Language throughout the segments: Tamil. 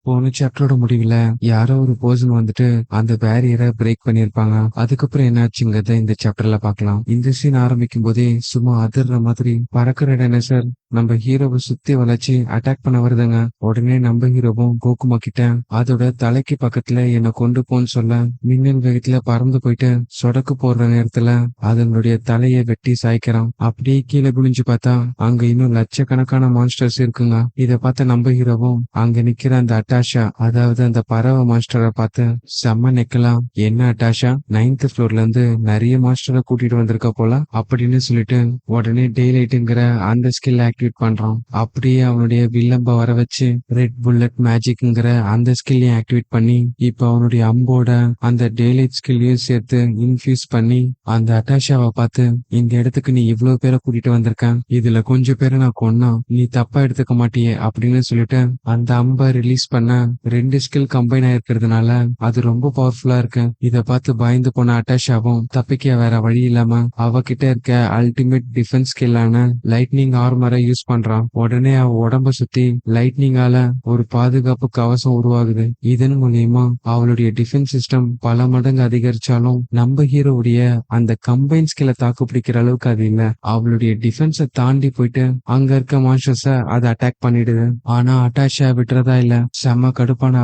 போன சாப்டரோட முடிவுல யாரோ ஒரு பர்சன் வந்துட்டு அந்த பேரியரை பிரேக் பண்ணிருப்பாங்க. அதுக்கப்புறம் என்னாச்சுங்கிறத இந்த சாப்டர்ல பார்க்கலாம். இந்த சீன் ஆரம்பிக்கும் போதே சும்மா அதிர்ற மாதிரி பறக்கிற டைனோசர் நம்ம ஹீரோவை சுத்தி வளைச்சு அட்டாக் பண்ண வருதுங்க. உடனே நம்ம ஹீரோவும் கோகுமா கிட்ட அதோட தலைக்கு பக்கத்துல என்ன கொண்டு போன்னு சொல்ல மின்னல் வேகத்துல பறந்து போயிட்டு சொடக்கு போடுற நேரத்துல அதனுடைய தலையை வெட்டி சாய்க்கிறான். அப்படியே கீழே குனிஞ்சு பார்த்தா அங்க இன்னும் லட்சக்கணக்கான மான்ஸ்டர்ஸ் இருக்குங்க. இத பார்த்த நம்ம ஹீரோவும் அங்க நிக்கிற அந்த அட்டாஷா, அதாவது அந்த பறவை மாஸ்டரை பார்த்து செம்ம நிக்கலாம். என்ன அட்டாஷா, 9th ஃப்ளோர்ல இருந்து நிறைய மாஸ்டரை கூட்டிட்டு வந்திருக்க போல அப்படின்னு சொல்லிட்டு உடனே டேலைட்டுங்கிற அந்த ஸ்கில் ஆக்டிவேட் பண்றான். அப்படியே அவனுடைய வில்லம்ப வர வச்சு ரெட் புல்லட் மேஜிக்ங்கிற அந்த ஸ்கில்லையும் ஆக்டிவேட் பண்ணி இப்ப அவனுடைய அம்போட அந்த டேலைட் ஸ்கில்லையும் சேர்த்து இன்ஃபியூஸ் பண்ணி அந்த அட்டாஷாவை பார்த்து இந்த இடத்துக்கு நீ இவ்வளவு பேரை கூட்டிட்டு வந்திருக்க, இதுல கொஞ்சம் பேரை நான் கொன்னா நீ தப்பா எடுத்துக்க மாட்டியே அப்படின்னு சொல்லிட்டு அந்த அம்பை ரிலீஸ் பண்ண 2 ஸ்கில் கம்பைன் ஆயிருக்கிறதுனால அது ரொம்ப பவர்ஃபுல்லா இருக்கு. இத பார்த்து பயந்து போன அட்டாஷாவும் தப்பிக்க வேற வழி இல்லாம அவகிட்ட இருக்க அல்டிமேட் டிஃபென்ஸ் ஸ்கில்லான லைட்னிங் ஆர்மரை யூஸ் பண்றான். உடனே அவ உடம்ப சுத்தி லைட்னிங்கால ஒரு பாதுகாப்பு கவசம் உருவாகுது. இதன் மூலியமா அவளுடைய டிஃபென்ஸ் சிஸ்டம் பல மடங்கு அதிகரிச்சாலும் நம்ம ஹீரோவுடைய அந்த கம்பைன் ஸ்கில்ல தாக்கு பிடிக்கிற அளவுக்கு அது இல்ல. அவளுடைய டிஃபென்ஸை தாண்டி போயிட்டு அங்க இருக்க மான்ஸ்டர்ஸ அது அட்டாக் பண்ணிடுது. ஆனா அட்டாஷா விட்டுறதா இல்ல. செம்ம கடுப்பான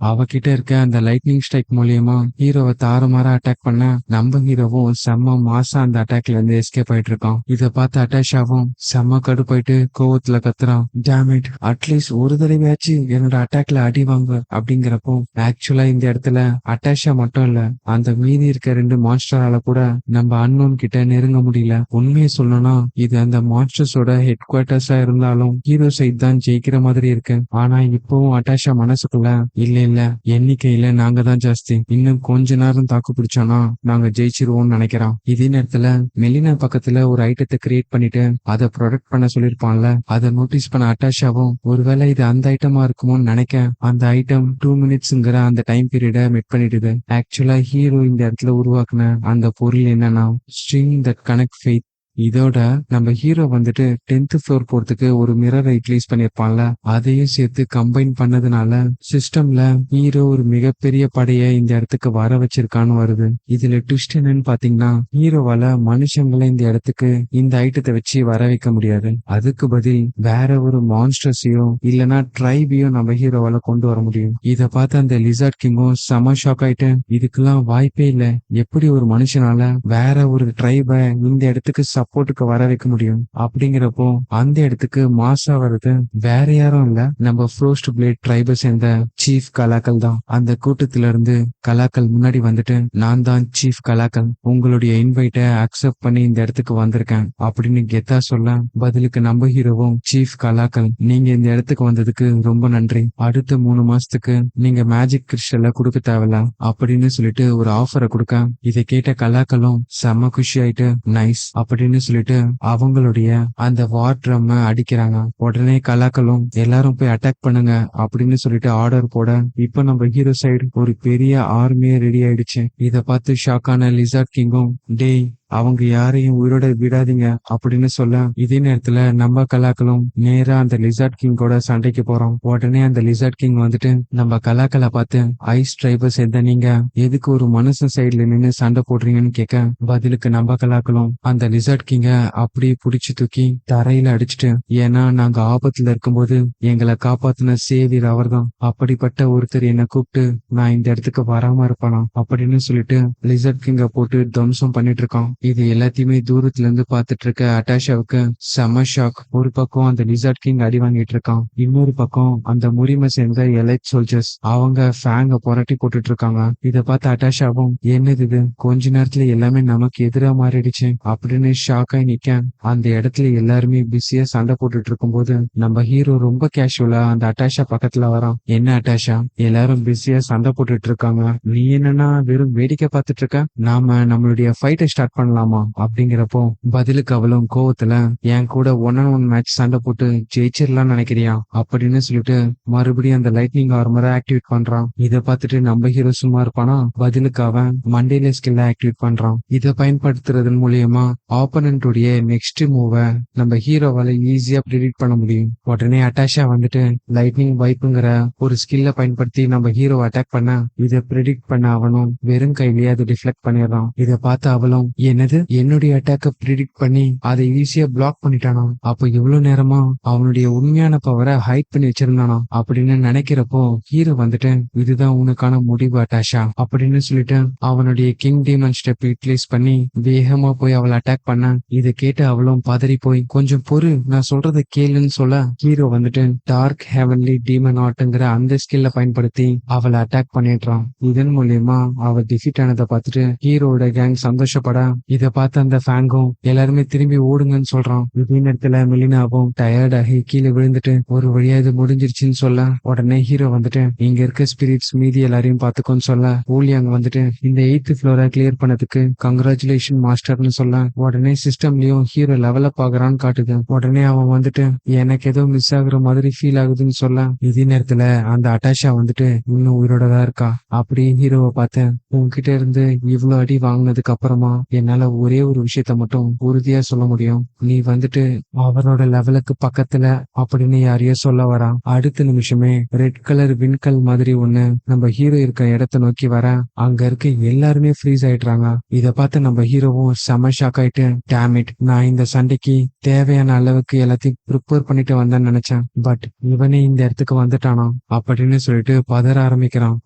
அவகிட்ட இருக்க அந்த லைட்னிங் ஸ்ட்ரைக் மூலியமா ஹீரோவை தாறுமாறா அட்டாக் பண்ண நம்ம ஹீரோவும் செம்ம மாசா அந்த அட்டாக்ல இருந்து எஸ்கேப் ஆயிட்டு இருக்கான். இத பார்த்து அட்டாஷாவும் செம்ம கடுப்பாயிட்டு கோவத்துல கத்துறான், டேமிட், அட்லீஸ்ட் ஒரு தடவையாச்சு என்னோட அட்டாக்ல அடி வாங்க அப்படிங்கிறப்போ ஆக்சுவலா இந்த இடத்துல அட்டாஷா மட்டும் இல்ல, அந்த மீதி இருக்க 2 மான்ஸ்டரால கூட நம்ம அன்னோன் கிட்ட நெருங்க முடியல. உண்மையை சொல்லணும்னா இது அந்த மான்ஸ்டர்ஸோட ஹெட் குவார்டர்ஸா இருந்தாலும் ஹீரோ சைட் தான் ஜெயிக்கிற மாதிரி இருக்கு. ஆனா இப்பவும் அட்டாஷா மனசுக்குள்ள இல்ல எண்ணிக்கையில நாங்க தான் ஜாஸ்தி, இன்னும் கொஞ்ச நேரம் தாக்கு பிடிச்சோம்னா நாங்க ஜெயிச்சிருவோம்னு நினைக்கிறோம். இதே நேரத்துல மெலினா பக்கத்துல ஒரு ஐட்டத்தை கிரியேட் பண்ணிட்டு அதை ப்ரொடக்ட் பண்ண சொல்லிருப்பான்ல, அதை நோட்டீஸ் பண்ண அட்டாஷாவும் ஒருவேளை இது அந்த ஐட்டமா இருக்குமோன்னு நினைக்க அந்த ஐட்டம் 2 மினிட்ஸ்ங்கிற அந்த டைம் பீரியட மெட் பண்ணிடுது. ஆக்சுவலா ஹீரோ இந்த இடத்துல உருவாக்குன அந்த பொருள் என்னன்னா ஸ்ட்ரிங் தட் கனெக்ட் ஃபெய்த். இதோட நம்ம ஹீரோ வந்துட்டு 10th ஃப்ளோர் போறதுக்கு ஒரு மிரரை யூட்டிலைஸ் பண்ணிருப்பான்ல, அதையும் சேர்த்து கம்பைன் பண்ணதுனால சிஸ்டம்ல ஹீரோ ஒரு மிகப்பெரிய படைய இந்த இடத்துக்கு வர வச்சிருக்கான்னு வருது. இதுல ட்விஸ்ட் என்னன்னு பாத்தீங்கன்னா ஹீரோவால மனுஷங்களை இந்த இடத்துக்கு இந்த ஐட்டத்தை வச்சு வர வைக்க முடியாது. அதுக்கு பதில் வேற ஒரு மான்ஸ்டர்ஸையோ இல்லனா ட்ரைபையோ நம்ம ஹீரோவால கொண்டு வர முடியும். இத பார்த்து அந்த லிசார்ட் கிங்கும் செம ஷாக் ஆயிட்டு இதுக்கெல்லாம் வாய்ப்பே இல்ல, எப்படி ஒரு மனுஷனால வேற ஒரு ட்ரைபை இந்த இடத்துக்கு சப்போர்ட்டுக்கு வர வைக்க முடியும் அப்படிங்கிறப்போ அந்த இடத்துக்கு மாசா வருது வேற யாரும் இல்ல, நம்ம ஃப்ரோஸ்ட் பிளேட் ட்ரைபை சேர்ந்த சீஃப் கலாக்கல் தான். அந்த கூட்டத்துல இருந்து கலாக்கல் முன்னாடி வந்துட்டு நான் தான் சீஃப் கலாக்கல், உங்களுடைய இன்வைட்டை அக்செப்ட் பண்ணி இந்த இடத்துக்கு வந்திருக்கேன் அப்படின்னு கெத்தா சொல்ல பதிலுக்கு நம்ம ஹீரோவும் சீஃப் கலாக்கல், நீங்க இந்த இடத்துக்கு வந்ததுக்கு ரொம்ப நன்றி, அடுத்த 3 மாசத்துக்கு நீங்க மேஜிக் கிறிஸ்டல்ல கொடுக்க தேவையில்ல அப்படின்னு சொல்லிட்டு ஒரு ஆஃபரை கொடுக்க இதை கேட்ட கலாக்கலும் செம்ம குஷி ஆயிட்டு நைஸ் அப்படின்னு சொல்லிட்டு அவங்களுடைய அந்த வார் ட்ரம் அடிக்கிறாங்க. உடனே கலாக்களும் எல்லாரும் போய் அட்டாக் பண்ணுங்க அப்படின்னு சொல்லிட்டு ஆர்டர் போட இப்ப நம்ம ஹீரோ சைடு ஒரு பெரிய ஆர்மியே ரெடி ஆயிடுச்சு. இத பார்த்து ஷாக்கான லிசார்ட் கிங்கும் டேய் அவங்க யாரையும் உயிரோட விடாதீங்க அப்படின்னு சொல்ல இதே நேரத்துல நம்ம கலாக்களும் நேரா அந்த லிசார்ட் கிங்கோட சண்டைக்கு போறோம். உடனே அந்த லிசார்ட் கிங் வந்துட்டு நம்ம கலாக்களை பார்த்து ஐஸ் ட்ரைபர்ஸ் எந்த நீங்க எதுக்கு ஒரு மனுஷன் சைட்ல நின்று சண்டை போடுறீங்கன்னு கேட்க பதிலுக்கு நம்ம கலாக்களும் அந்த லிசார்ட் கிங்க அப்படியே புடிச்சு தூக்கி தரையில அடிச்சுட்டு, ஏன்னா நாங்க ஆபத்துல இருக்கும்போது எங்களை காப்பாத்தின சேவியர் அவர் தான், அப்படிப்பட்ட ஒருத்தர் என்ன கூப்பிட்டு நான் இந்த இடத்துக்கு வராம இருப்பானா அப்படின்னு சொல்லிட்டு லிசார்ட் கிங்க போட்டு துவம்சம் பண்ணிட்டு இருக்கோம். இது எல்லாத்தையுமே தூரத்துல இருந்து பாத்துட்டு இருக்க அட்டாஷாவுக்கு செம ஷாக். ஒரு பக்கம் அந்த லிசார்ட் கிங் அடி வாங்கிட்டு இருக்கான், இன்னொரு பக்கம் அந்த முறிமை சேர்ந்த எலைட் சோல்ஜர்ஸ் அவங்க ஃபேங்க புரட்டி போட்டுட்டு இருக்காங்க. இத பார்த்து அட்டாஷாவும் என்னது இது, கொஞ்ச நேரத்துல எல்லாமே நமக்கு எதிரா மாறிடுச்சு அப்படின்னு ஷாக் ஆகி நிக்க அந்த இடத்துல எல்லாருமே பிஸியா சண்டை போட்டுட்டு இருக்கும் போது நம்ம ஹீரோ ரொம்ப கேஷுவலா அந்த அட்டாஷா பக்கத்துல வரான். என்ன அட்டாஷா, எல்லாரும் பிஸியா சண்டை போட்டுட்டு இருக்காங்க, நீ என்னன்னா வெறும் வேடிக்கை பார்த்துட்டு இருக்க, நாம நம்மளுடைய ஃபைட்டை ஸ்டார்ட் பண்ணலாமா அப்படிங்கிறப்போ பதிலுக்கு அவளும் கோவத்துல என் கூட 1-on-1 மேட்ச் சண்டை போட்டு ஜெயிச்சிடலாம்னு நினைக்கிறியா அப்படின்னு சொல்லிட்டு மறுபடியும் அந்த லைட்னிங் ஆர்மரை ஆக்டிவேட் பண்றான். இதை பார்த்துட்டு நம்ம ஹீரோ சும்மா இருப்பானா? பதிலுக்கு அவன் மண்டேல ஸ்கில்ல ஆக்டிவேட் பண்றான். இதை பயன்படுத்துறதன் மூலியமா ஆப்போனன்ட்டுடைய நெக்ஸ்ட் மூவை நம்ம ஹீரோவால ஈஸியா ப்ரிடிக்ட் பண்ண முடியும். உடனே அட்டாஷா வந்துட்டு லைட்னிங் வைப்புங்கிற ஒரு ஸ்கில்ல பயன்படுத்தி நம்ம ஹீரோ அட்டாக் பண்ண இதை ப்ரிடிக்ட் பண்ண அவனும் வெறும் கையிலேயே அதை டிஃப்ளெக்ட் பண்ணிடுறான். இதை பார்த்து அவளும் என்னது என்னுடைய அட்டாக்க ப்ரிடிக்ட் பண்ணி அதை ஈஸியா பிளாக் பண்ணிட்டானா? அப்ப இவ்வளவு நேரமா அவனுடைய உண்மையான பவரை ஹைட் பண்ணி வச்சிருந்தானா அப்படின்னு நினைக்கிறப்போ ஹீரோ வந்துட்டு இதுதான் உனக்கான முடிவு அட்டாஷா அப்படின்னு சொல்லிட்டு அவனுடைய கிங் டீமன் ஸ்டெப் யூட்டிலைஸ் பண்ணி வேகமா போய் அவளை அட்டாக் பண்ண இதை கேட்டு அவளும் பதறி போய் கொஞ்சம் பொறு நான் சொல்றதை கேளுன்னு சொல்ல ஹீரோ வந்துட்டு டார்க் ஹெவன்லி டீமன் ஆர்ட்ங்கிற அந்த ஸ்கில்ல பயன்படுத்தி அவளை அட்டாக் பண்ணிடுறான். இதன் மூலியமா அவ டிஃபீட் ஆனதை பார்த்துட்டு ஹீரோட கேங் சந்தோஷப்பட இதை பார்த்து அந்த ஃபேங்கும் எல்லாருமே திரும்பி ஓடுங்கன்னு சொல்றான். இதே நேரத்துல மெலினாவும் டயர்ட் ஆகி கீழே விழுந்துட்டு ஒரு வழியா இது முடிஞ்சிருச்சுன்னு சொல்ல உடனே ஹீரோ வந்துட்டு இங்க இருக்க ஸ்பிரிட்ஸ் மீதி எல்லாரையும் பாத்துக்கோன்னு சொல்ல ஊலியாங்க வந்துட்டு இந்த 8th ஃப்ளோரை கிளியர் பண்ணதுக்கு கங்க்ராச்சுலேஷன் மாஸ்டர்னு சொல்ல உடனே சிஸ்டம்லயும் ஹீரோ லெவலப் ஆகுறான்னு காட்டுது. உடனே அவன் வந்துட்டு எனக்கு ஏதோ மிஸ் ஆகுற மாதிரி ஃபீல் ஆகுதுன்னு சொல்ல இதே நேரத்துல அந்த அட்டாஷா வந்துட்டு இன்னும் உயிரோட தான் இருக்கா. அப்படியே ஹீரோவை பார்த்தேன் உன்கிட்ட இருந்து இவ்வளவு அடி வாங்கினதுக்கு அப்புறமா என்னால ஒரே ஒரு விஷயத்த மட்டும் உறுதியா சொல்ல முடியும், நீ வந்துட்டு அவரோட லெவலுக்கு பக்கத்துல அப்படின்னு யாரையோ சொல்ல வரான். அடுத்த நிமிஷமே ரெட் கலர் விண்கல் மாதிரி ஒண்ணு நம்ம ஹீரோ இருக்க இடத்த நோக்கி வர அங்க இருக்க எல்லாருமே ஃப்ரீஸ் ஆயிடுறாங்க. இத பார்த்து நம்ம ஹீரோவும் செம ஷாக் ஆயிட்டு டேமிட் நான் இந்த சண்டைக்கு தேவையான அளவுக்கு எல்லாத்தையும் ப்ரிப்பேர் பண்ணிட்டு வந்தேன்னு நினைச்சேன், பட் இவனே இந்த இடத்துக்கு வந்துட்டானா அப்படின்னு சொல்லிட்டு பதற ஆரம்பிக்கிறான்.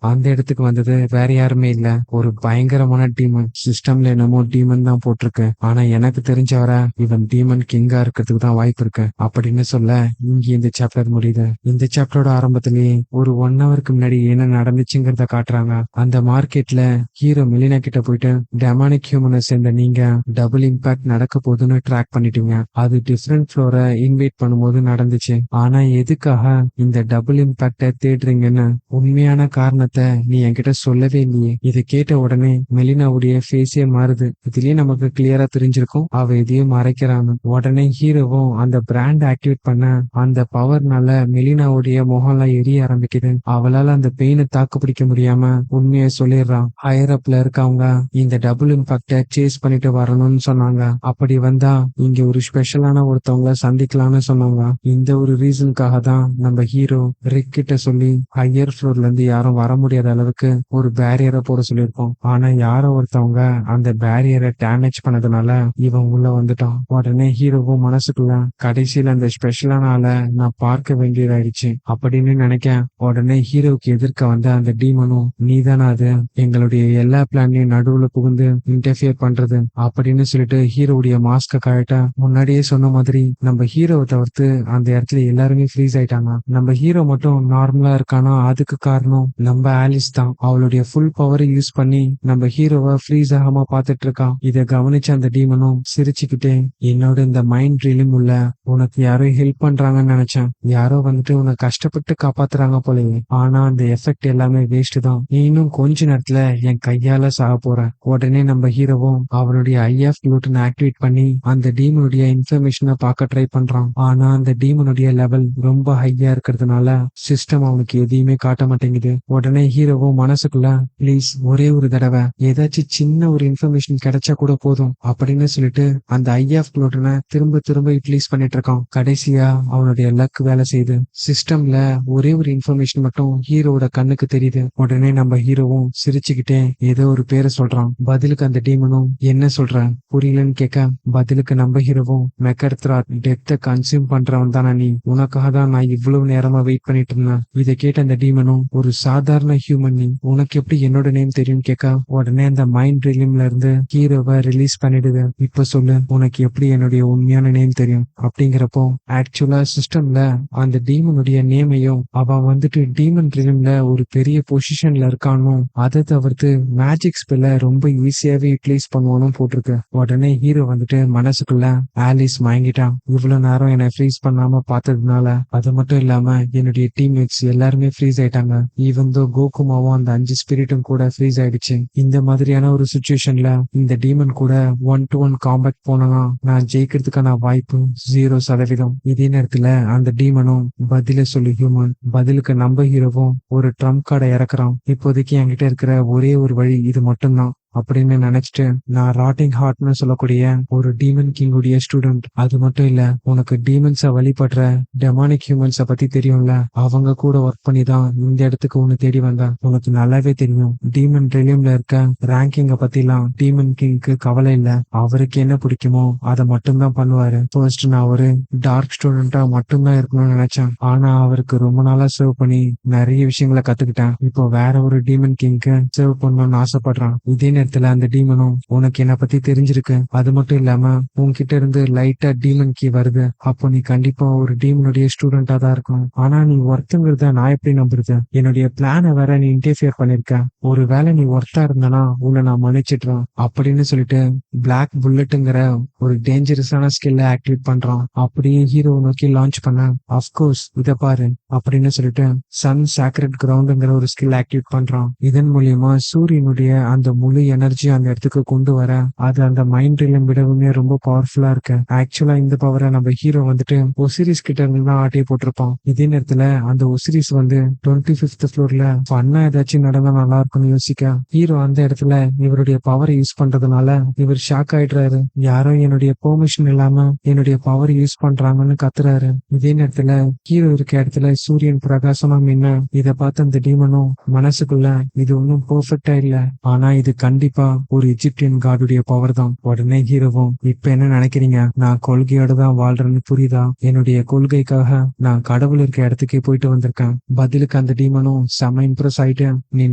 அந்த இடத்துக்கு வந்தது வேற யாருமே இல்ல, ஒரு பயங்கரமான டீமன். சிஸ்டம்ல என்னமோ டீமன் தான் போட்டிருக்கு, ஆனா எனக்கு தெரிஞ்ச வர இவன் டீமன் கிங்கா இருக்கிறதுக்கு தான் வாய்ப்பு இருக்கு அப்படின்னு சொல்ல இங்க இந்த சாப்டர் முடியுது. இந்த சாப்டரோட ஆரம்பத்திலேயே ஒரு 1 ஹவருக்கு முன்னாடி என்ன நடந்துச்சுங்கிறத காட்டுறாங்க. அந்த மார்க்கெட்ல ஹீரோ மெலினா கிட்ட போயிட்டு டெமானிக் ஹியூமனை சேர்ந்த நீங்க டபுள் இம்பாக்ட் நடக்க போதுன்னு ட்ராக் பண்ணிட்டீங்க, அது டிஃபரெண்ட் ஃப்ளோரை இன்வைட் பண்ணும்போது நடந்துச்சு, ஆனா எதுக்காக இந்த டபுள் இம்பாக்ட தேடுறீங்கன்னு உண்மையான காரணத்தை நீ என்கிட்ட சொல்லவே இல்லையே. இதை கேட்ட உடனே மெலினாவுடைய ஃபேஸே மாறுது. இதுலயே நமக்கு கிளியரா தெரிஞ்சிருக்கும் அவ எதையும் மறைக்கிறான்னு. உடனே ஹீரோவும் அந்த பிராண்ட் ஆக்டிவேட் பண்ண அந்த பவர்னால மெலினாவுடைய முகம்லாம் எரிய ஆரம்பிக்குது. அவளால அந்த பெயினை தாக்கு பிடிக்க முடியாம உண்மையை சொல்லிடுறான். ஹையர் அப்ல இருக்கவங்க இந்த டபுள் இம்பாக்ட சேஸ் பண்ணிட்டு வரணும்னு சொன்னாங்க, அப்படி வந்தா இங்க ஒரு ஸ்பெஷலான ஒருத்தவங்கள சந்திக்கலாம்னு சொன்னாங்க. இந்த ஒரு ரீசனுக்காக தான் நம்ம ஹீரோ ரிக் கிட்ட சொல்லி ஹையர் ஃப்ளோர்ல இருந்து யாரும் வர முடியாத அளவுக்கு ஒரு பேரியரை போட சொல்லியிருப்போம். ஆனா யாரோ ஒருத்தவங்க அந்த பேரியரை டேமேஜ் பண்ணதுனால இவன் உள்ள வந்துட்டான். உடனே ஹீரோவும் மனசுக்குள்ள கடைசியில அந்த ஸ்பெஷலான ஆளை நான் பார்க்க வேண்டியதாயிடுச்சு அப்படின்னு நினைக்க உடனே ஹீரோவுக்கு எதிர்க்க வந்த அந்த டீமனும் நீதானா அது எங்களுடைய எல்லா பிளான்லயும் நடுவுல புகுந்து இன்டர்ஃபியர் பண்றது அப்படின்னு சொல்லிட்டு ஹீரோவுடைய மாஸ்க கழட்ட முன்னாடியே சொன்ன மாதிரி நம்ம ஹீரோவை தவிர்த்து அந்த இடத்துல எல்லாருமே ஃப்ரீஸ் ஆயிட்டாங்க. நம்ம ஹீரோ மட்டும் நார்மலா இருக்கானா அதுக்கு காரணம் நம்ம ஆலிஸ் தான். அவளுடைய ஃபுல் பவரை யூஸ் பண்ணி நம்ம ஹீரோவை ஃப்ரீஸ் ஆகாம பாத்துட்டு இருக்கான். இதை கவனிச்ச அந்த டீமனும் சிரிச்சுக்கிட்டே என்னோட இந்த மைண்ட் ட்ரீலும் உள்ள உனக்கு யாரோ ஹெல்ப் பண்றாங்கன்னு நினைச்சேன், யாரோ வந்துட்டு உன்னை கஷ்டப்பட்டு காப்பாத்துறாங்க போலயே, ஆனா அந்த எஃபெக்ட் எல்லாமே வேஸ்ட் தான், நீ இன்னும் கொஞ்ச நேரத்துல என் கையால சாக போற. உடனே நம்ம ஹீரோவும் அவனுடைய ஐஎஃப் ப்ளூட்டன் ஆக்டிவேட் பண்ணி அந்த டீமனுடைய இன்ஃபர்மேஷனை பார்க்க ட்ரை பண்றான். ஆனா அந்த டீமனுடைய லெவல் ரொம்ப ஹையா இருக்கிறதுனால சிஸ்டம் அவனுக்கு எதையுமே காட்ட மாட்டேங்குது. உடனே ஹீரோவும் மனசுக்குள்ள ப்ளீஸ் ஒரே ஒரு தடவை ஏதாச்சும் சின்ன ஒரு இன்ஃபர்மேஷன் கிடைச்சா கூட போதும் அப்படின்னு சொல்லிட்டு அந்த ஐஎஃப் ப்ளூட்டனை திரும்ப திரும்ப யூட்டிலைஸ் பண்ணிட்டு இருக்கான். கடைசியா அவனுடைய லக் வேலை செய்யுது. சிஸ்டம்ல ஒரே ஒரு இன்ஃபர்மேஷன் மட்டும் ஹீரோட கண்ணுக்கு தெரியுது. உடனே நம்ம ஹீரோவும் சிரிச்சுக்கிட்டே ஏதோ ஒரு பேரை சொல்றான். பதிலுக்கு அந்த டீமனும் என்ன சொல்ற புரியலன்னு கேட்க பதிலுக்கு நம்ம ஹீரோவும் மெக்கர்த்ரா டெத்தை கன்சியூம் பண்றவன் தானே நீ, உனக்காக தான் நான் இவ்வளவு நேரமா வெயிட் பண்ணிட்டு இருந்தேன். இதை கேட்ட அந்த டீமனும் ஒரு சாதாரண ஹியூமன், நீ உனக்கு எப்படி என்னோட நேம் தெரியும் கேட்க உடனே அந்த மைண்ட் ரிலீம்ல இருந்து ஹீரோவை ரிலீஸ் பண்ணிடுது. இப்ப சொல்லு உனக்கு எப்படி என்னுடைய உண்மையான நேம் தெரியும் அப்படிங்கிறப்போ ஆக்சுவலா சிஸ்டம்ல அந்த டீமனுடைய நேமையும் அவன் வந்துட்டு டீமன் ரிலீம்ல ஒரு பெரிய பொசிஷன்ல இருக்கானும் அதை தவிர்த்து மேஜிக் ஸ்பெல்ல ரொம்ப ஈஸியாவே யூட்டிலைஸ் பண்ணுவானும் போட்டிருக்கு. உடனே ஹீரோ வந்துட்டு மனசுக்குள்ள ஆலிஸ் மயங்கிட்டான், இவ்வளவு நேரம் என்னை ஃப்ரீஸ் பண்ணாம பார்த்ததுனால. அது மட்டும் இல்லாம என்னுடைய டீம்மேட்ஸ் எல்லாருமே ஃப்ரீஸ் ஆயிட்டாங்க, ஈவன் தோ கோகுமாவும் அந்த 5 ஸ்பிரிட்டும் கூட ஃப்ரீஸ் ஆயிடுச்சு. இந்த மாதிரியான ஒரு சுச்சுவேஷன்ல இந்த டீமன் கூட 1-to-1 காம்பேட் போனா நான் ஜெயிக்கிறதுக்கான வாய்ப்பு 0%. இதே நேரத்துல அந்த டீமனும் பதில சொல்லி ஹியூமன் பதிலுக்கு நம்ம ஹீரோவும் ஒரு ட்ரம்ப் கார்டை இறக்குறான். இப்போதைக்கு என்கிட்ட இருக்கிற ஒரே ஒரு வழி இது மட்டும்தான் அப்படின்னு நினைச்சிட்டு, நான் ராட்டிங் ஹார்ட்னு சொல்லக்கூடிய ஒரு டீமன் கிங் உடைய ஸ்டூடெண்ட். அது மட்டும் இல்ல, உனக்கு டீமன்ஸ வழிபடுற டெமானிக் ஹியூமன்ஸ பத்தி தெரியும்ல, அவங்க கூட ஒர்க் பண்ணி தான் இந்த இடத்துக்கு உன்னை தேடி வந்தேன். உனக்கு நல்லாவே தெரியும் டீமன் ரெலியம்ல இருக்க ரேங்கிங்க பத்திலாம் டீமன் கிங்க்கு கவலை இல்ல. அவருக்கு என்ன பிடிக்குமோ அதை மட்டும்தான் பண்ணுவாரு. ஃபர்ஸ்ட் நான் ஒரு டார்க் ஸ்டூடெண்டா மட்டும்தான் இருக்கணும்னு நினைச்சேன். ஆனா அவருக்கு ரொம்ப நாளா சர்வ் பண்ணி நிறைய விஷயங்களை கத்துக்கிட்டேன். இப்போ வேற ஒரு டீமன் கிங்க்கு சர்வ் பண்ணணும்னு ஆசைப்படுறான். இதே நேரத்துல அந்த டீமனும் உனக்கு என்ன பத்தி தெரிஞ்சிருக்கு, அது மட்டும் இல்லாம உன்கிட்ட இருந்து லைட்டா டீமன் கீ வருது, அப்போ நீ கண்டிப்பா ஒரு டீமனுடைய ஸ்டூடெண்டா தான் இருக்கணும். ஆனா நீ ஒர்த்துங்கிறத நான் எப்படி நம்புறது? என்னுடைய பிளான வேற நீ இன்டர்ஃபியர் பண்ணிருக்க. ஒருவேளை நீ ஒர்த்தா இருந்தனா உன்னை நான் மன்னிச்சிடுறேன் அப்படின்னு சொல்லிட்டு பிளாக் புல்லட்டுங்கிற ஒரு டேஞ்சரஸான ஸ்கில்ல ஆக்டிவேட் பண்றான். அப்படியே ஹீரோ நோக்கி லான்ச் பண்ண, அப்கோர்ஸ் இத பாரு அப்படின்னு சொல்லிட்டு சன் சாக்ரெட் கிரவுண்டுங்கிற ஒரு ஸ்கில் ஆக்டிவேட் பண்றான். இதன் மூலியமா சூரியனுடைய அந்த முழு எனர்ஜி அந்த இடத்துக்கு கொண்டு வர அது அந்த மைண்ட் ரிலம் விடவுமே ரொம்ப பவர்ஃபுல்லா இருக்கு. ஆக்சுவலா இந்த பவரை நம்ம ஹீரோ வந்துட்டு ஒசிரிஸ் கிட்ட இருந்து தான் ஆட்டையை போட்டிருப்பான். இதே நேரத்துல அந்த ஒசிரிஸ் வந்து 25th ஃப்ளோர்ல பண்ணா ஏதாச்சும் நடந்தா நல்லா இருக்கும்னு யோசிக்க, ஹீரோ அந்த இடத்துல இவருடைய பவரை யூஸ் பண்றதுனால இவர் ஷாக் ஆயிடுறாரு. யாரோ என்னுடைய பெர்மிஷன் இல்லாம என்னுடைய பவர் யூஸ் பண்றாங்கன்னு கத்துறாரு. இதே நேரத்துல ஹீரோ இருக்க இடத்துல சூரியன் பிரகாசமா மின்ன இத பார்த்து அந்த டீமனும் மனசுக்குள்ள இது ஒன்னும் பெர்ஃபெக்டா இல்ல, ஆனா இது கண்டிப்பா ஒரு எஜிப்தியன் காடுடைய பவர் தான். உடனே ஹீரோவும், இப்ப என்ன நினைக்கிறீங்க, நான் கொள்கையோட தான் வாழ்றேன்னு புரியுதா? என்னுடைய கொள்கைக்காக நான் கடவுள் இருக்க இடத்துக்கே போயிட்டு வந்திருக்கேன். பதிலுக்கு அந்த டீமனும் செம இம்ப்ரெஸ் ஆயிட்டு, நீ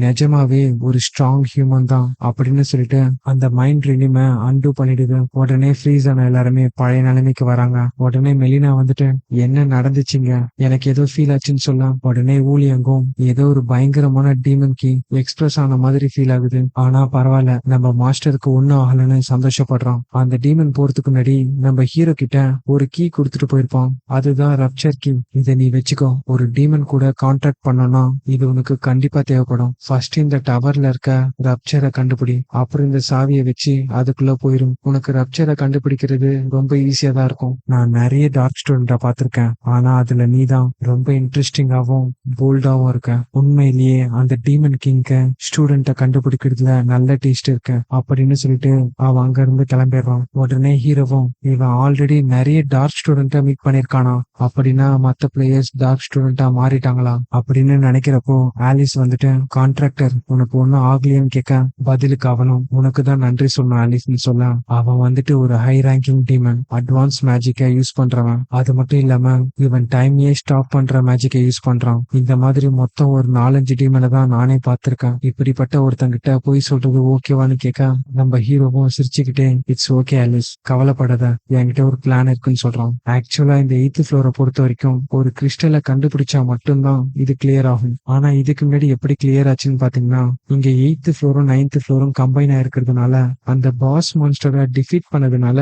நிஜமாவே ஒரு ஸ்ட்ராங் ஹியூமன் தான் அப்படின்னு சொல்லிட்டு அந்த மைண்ட் ரினிம அன்டூ பண்ணிடுது. உடனே ஃப்ரீஸ் ஆன எல்லாருமே பழைய நிலைமைக்கு வராங்க. உடனே மெலினா வந்துட்டு, என்ன நடந்துச்சுங்க, எனக்கு ஏதோ ஃபீல் ஆச்சுன்னு சொல்ல, உடனே ஊழியங்கும் ஏதோ ஒரு பயங்கரமான டீமன் கி எக்ஸ்பிரஸ் ஆன மாதிரி ஃபீல் ஆகுது. ஆனா பரவாயில்ல, நம்ம மாஸ்டருக்கு ஒன்னும் ஆகலன்னு சந்தோஷப்படுறான். அந்த டீமன் போறதுக்கு முன்னாடி நம்ம ஹீரோ கிட்ட ஒரு கீ கொடுத்துட்டு போயிருப்பான். அதுதான் ரப்சர் கீ. இதை நீ வச்சுக்கோ. ஒரு டீமன் கூட கான்டாக்ட் பண்ணனா இது உனக்கு கண்டிப்பா தேவைப்படும். ஃபர்ஸ்ட் இந்த டவர்ல இருக்க ரப்சரை கண்டுபிடி, அப்புறம் இந்த சாவியை வச்சு அதுக்குள்ள போயிரும். உனக்கு ரப்சரை கண்டுபிடிக்கிறது ரொம்ப ஈஸியா தான் இருக்கும். நான் நிறைய டார்க் ஸ்டூடெண்டா பாத்திருக்கேன், ஆனா அதுல நீதான் ரொம்ப இன்ட்ரெஸ்டிங்காவும் போல்டாவும் இருக்க. உண்மையிலேயே அந்த டீமன் கிங்க ஸ்டூடெண்ட கண்டுபிடிக்கிறதுல நல்ல டேஸ்ட் இருக்கு அப்படின்னு சொல்லிட்டு அவன் அங்க இருந்து கிளம்பிடுறான். உடனே ஹீரோவும், இவன் ஆல்ரெடி நிறைய டார்க் ஸ்டூடெண்ட்டை மீட் பண்ணிருக்கானா, அப்படின்னா மத்த பிளேயர்ஸ் டார்க் ஸ்டூடெண்டா மாறிட்டாங்களா அப்படின்னு நினைக்கிறப்போ ஆலிஸ் வந்துட்டு, கான்ட்ராக்டர் உனக்கு ஒன்னும் ஆகலையான்னு கேட்க, பதிலுக்கு அவனும் உனக்கு தான் நன்றி சொல்லணும் ஆலிஸ்ன்னு சொல்ல, அவன் வந்துட்டு ஒரு ஹை ரேங்கிங் டீமன், அட்வான்ஸ் மேஜிக்கை யூஸ் பண்றவன். அது மட்டும் இல்லாம இவன் டைமையே ஸ்டாப் பண்ற மேஜிக்கை யூஸ் பண்றான். இந்த மாதிரி மொத்தம் ஒரு 4-5 டீமனை தான் நானே பார்த்திருக்கேன். இப்படிப்பட்ட ஒருத்தங்கிட்ட போய் சொல்றது ஓகேவான்னு கேட்க, நம்ம ஹீரோவும் சிரிச்சுக்கிட்டே, இட்ஸ் ஓகே ஆலிஸ், கவலைப்படாத, என்கிட்ட ஒரு பிளான் இருக்குன்னு சொல்றான். ஆக்சுவலா இந்த 8th ஃப்ளோரை பொறுத்த வரைக்கும் ஒரு கிறிஸ்டலை கண்டுபிடிச்சா மட்டும்தான் இது கிளியர் ஆகும். ஆனா இதுக்கு முன்னாடி எப்படி கிளியர் ஆச்சுன்னு பாத்தீங்கன்னா, இங்க 8th ஃப்ளோரும் 9th ஃப்ளோரும் கம்பைன் ஆயிருக்கிறதுனால அந்த பாஸ் மான்ஸ்டரை டிஃபீட் பண்ணதுனால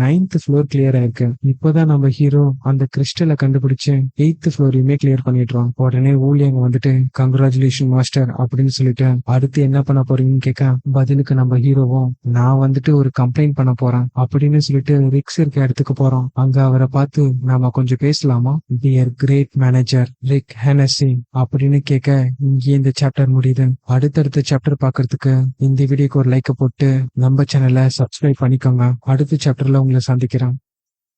9th ஃப்ளோர் கிளியர் ஆயிருக்கு. இப்பதான் நம்ம ஹீரோ அந்த கிறிஸ்டலை கண்டுபிடிச்சு 8th ஃப்ளோரையுமே கிளியர் பண்ணிடுறான். உடனே ஊழியங்க வந்துட்டு, கங்க்ராச்சுலேஷன் மாஸ்டர் அப்படின்னு சொல்லிட்டு, அடுத்து என்ன பண்ண போறீங்கன்னு கேட்க, பதிலுக்கு நம்ம ஹீரோவும், நான் வந்துட்டு ஒரு கம்ப்ளைண்ட் பண்ண போறேன் அப்படின்னு சொல்லிட்டு ரிக்ஸ் இருக்க இடத்துக்கு போறோம். அங்க அவரை பார்த்து, நாம கொஞ்சம் பேசலாமா, dear great manager rig Hennessy அப்படின்னு கேட்க, இங்கே இந்த சாப்டர் முடியுது. அடுத்தடுத்த சாப்டர் பாக்குறதுக்கு இந்த வீடியோக்கு ஒரு லைக் போட்டு நம்ம சேனலை சப்ஸ்கிரைப் பண்ணிக்கோங்க. அடுத்த சாப்டர்ல உங்களை சந்திக்கிறேன்.